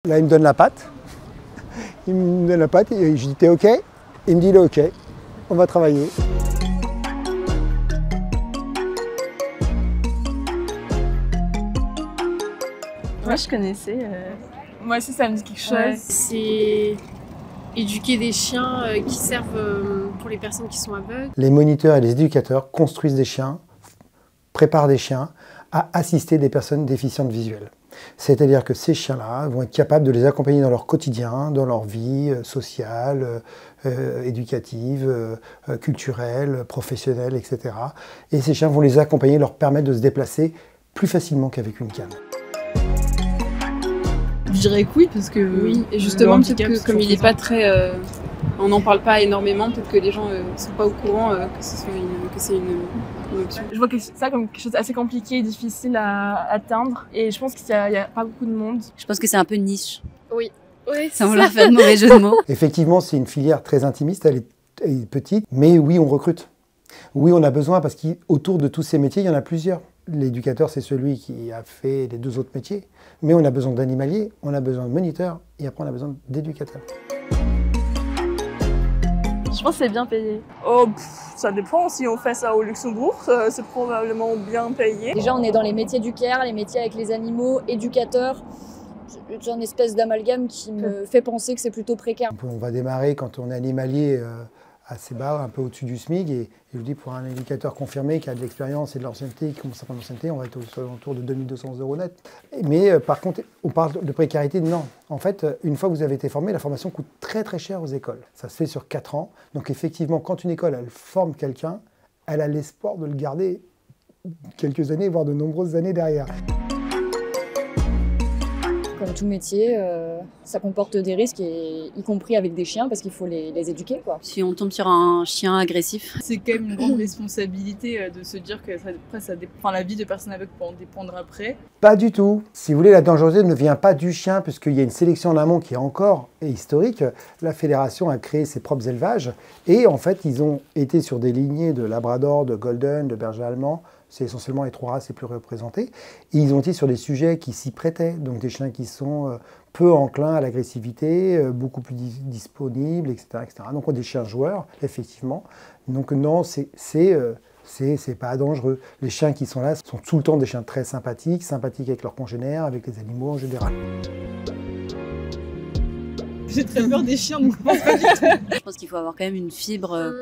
Là, il me donne la patte. Il me donne la patte et je dis t'es OK? Il me dit il est OK. On va travailler. Moi, je connaissais. Moi aussi, ça me dit quelque chose. Ouais. C'est éduquer des chiens qui servent pour les personnes qui sont aveugles. Les moniteurs et les éducateurs construisent des chiens, préparent des chiens à assister des personnes déficientes visuelles. C'est-à-dire que ces chiens-là vont être capables de les accompagner dans leur quotidien, dans leur vie sociale, éducative, culturelle, professionnelle, etc. Et ces chiens vont les accompagner, leur permettre de se déplacer plus facilement qu'avec une canne. Je dirais que oui, parce que Oui, et justement, le handicap, peut-être que comme il n'est pas très... on n'en parle pas énormément, peut-être que les gens ne sont pas au courant que c'est une option. Je vois ça comme quelque chose d'assez compliqué et difficile à atteindre. Et je pense qu'il n'y a pas beaucoup de monde. Je pense que c'est un peu niche. Oui, Sans vouloir faire de mauvais jeu de mots. Effectivement, c'est une filière très intimiste, elle est petite, mais oui, on recrute. Oui, on a besoin parce qu'autour de tous ces métiers, il y en a plusieurs. L'éducateur, c'est celui qui a fait les deux autres métiers. Mais on a besoin d'animaliers, on a besoin de moniteurs et après on a besoin d'éducateurs. Je pense que c'est bien payé. Oh, ça dépend. Si on fait ça au Luxembourg, c'est probablement bien payé. Déjà, on est dans les métiers du care, les métiers avec les animaux, éducateurs. J'ai une espèce d'amalgame qui me fait penser que c'est plutôt précaire. On va démarrer quand on est animalier assez bas, un peu au-dessus du SMIC. Et je vous dis, pour un éducateur confirmé qui a de l'expérience et de l'ancienneté, qui commence à prendre l'ancienneté, on va être autour de 2200 € net. Mais par contre, on parle de précarité, non. En fait, une fois que vous avez été formé, la formation coûte très très cher aux écoles. Ça se fait sur 4 ans. Donc effectivement, quand une école elle forme quelqu'un, elle a l'espoir de le garder quelques années, voire de nombreuses années derrière. Comme tout métier, ça comporte des risques, y compris avec des chiens, parce qu'il faut les éduquer, quoi. Si on tombe sur un chien agressif. c'est quand même une grande responsabilité de se dire que la vie de personnes aveugles peut en dépendre après. Pas du tout. Si vous voulez, la dangerosité ne vient pas du chien, puisqu'il y a une sélection en amont qui est encore historique. La fédération a créé ses propres élevages, et en fait, ils ont été sur des lignées de labrador, de golden, de berger allemand. C'est essentiellement les 3 races les plus représentées. Et ils ont été sur des sujets qui s'y prêtaient, donc des chiens qui sont peu enclins à l'agressivité, beaucoup plus disponibles, etc., etc. Donc on a des chiens joueurs, effectivement. Donc non, c'est pas dangereux. Les chiens qui sont là sont tout le temps des chiens très sympathiques avec leurs congénères, avec les animaux en général. J'ai très peur des chiens, donc je pense pas du tout. Je pense qu'il faut avoir quand même une fibre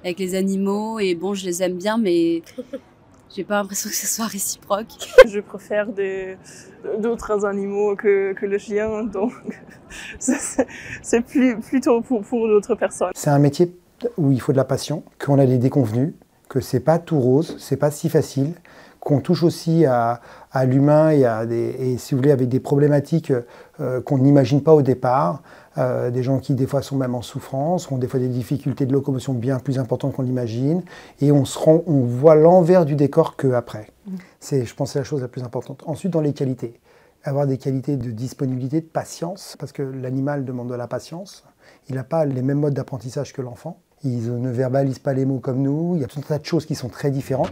avec les animaux. Et bon, je les aime bien, mais j'ai pas l'impression que ce soit réciproque. Je préfère d'autres animaux que le chien, donc c'est plutôt pour d'autres personnes. C'est un métier où il faut de la passion, qu'on a des déconvenus, que c'est pas tout rose, c'est pas si facile, qu'on touche aussi à l'humain et si vous voulez, avec des problématiques qu'on n'imagine pas au départ, des gens qui des fois sont même en souffrance, ont des fois des difficultés de locomotion bien plus importantes qu'on l'imagine, et on voit l'envers du décor qu'après. Je pense que c'est la chose la plus importante. Ensuite, dans les qualités, avoir des qualités de disponibilité, de patience, parce que l'animal demande de la patience. Il n'a pas les mêmes modes d'apprentissage que l'enfant. Ils ne verbalisent pas les mots comme nous. Il y a tout un tas de choses qui sont très différentes.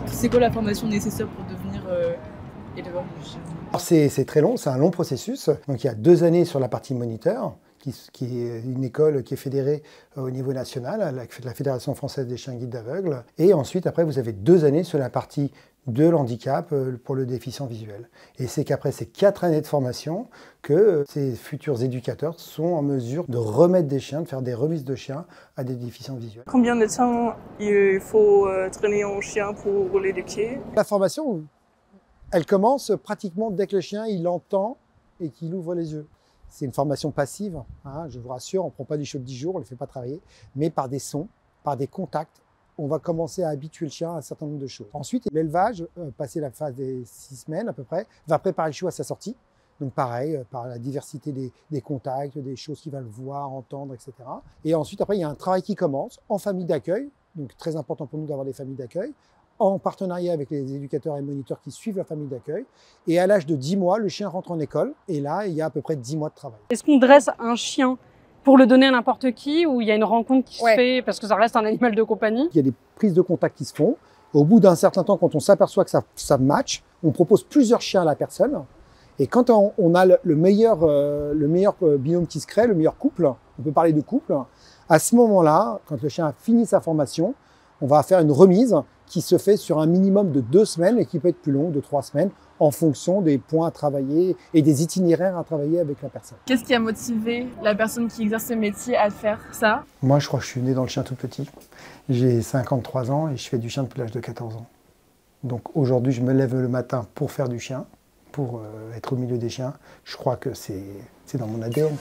C'est quoi la formation nécessaire pour devenir éleveur de chien? C'est très long, c'est un long processus. Donc il y a 2 années sur la partie moniteur, qui est une école qui est fédérée au niveau national, la Fédération française des chiens guides d'aveugles. Et ensuite, après, vous avez 2 années sur la partie de l'handicap pour le déficient visuel. Et c'est qu'après ces 4 années de formation que ces futurs éducateurs sont en mesure de remettre des chiens, de faire des remises de chiens à des déficients visuels. Combien de temps il faut traîner un chien pour l'éduquer? La formation, elle commence pratiquement dès que le chien il entend et qu'il ouvre les yeux. C'est une formation passive, hein, je vous rassure, on ne prend pas du show de 10 jours, on ne le fait pas travailler, mais par des sons, par des contacts, on va commencer à habituer le chien à un certain nombre de choses. Ensuite, l'élevage, passé la phase des 6 semaines à peu près, va préparer le chiot à sa sortie. Donc pareil, par la diversité des contacts, des choses qu'il va le voir, entendre, etc. Et ensuite, après, il y a un travail qui commence en famille d'accueil, donc très important pour nous d'avoir des familles d'accueil, en partenariat avec les éducateurs et moniteurs qui suivent la famille d'accueil. Et à l'âge de 10 mois, le chien rentre en école. Et là, il y a à peu près 10 mois de travail. Est-ce qu'on dresse un chien pour le donner à n'importe qui ou il y a une rencontre qui se fait parce que ça reste un animal de compagnie? Il y a des prises de contact qui se font. Au bout d'un certain temps, quand on s'aperçoit que ça match, On propose plusieurs chiens à la personne. Et quand on a le meilleur binôme qui se crée, le meilleur couple, on peut parler de couple, à ce moment-là, quand le chien a fini sa formation, on va faire une remise qui se fait sur un minimum de 2 semaines et qui peut être plus long, de 3 semaines, en fonction des points à travailler et des itinéraires à travailler avec la personne. Qu'est-ce qui a motivé la personne qui exerce ce métier à faire ça? Moi, je crois que je suis né dans le chien tout petit. J'ai 53 ans et je fais du chien depuis l'âge de 14 ans. Donc aujourd'hui, je me lève le matin pour faire du chien, pour être au milieu des chiens. Je crois que c'est dans mon ADN.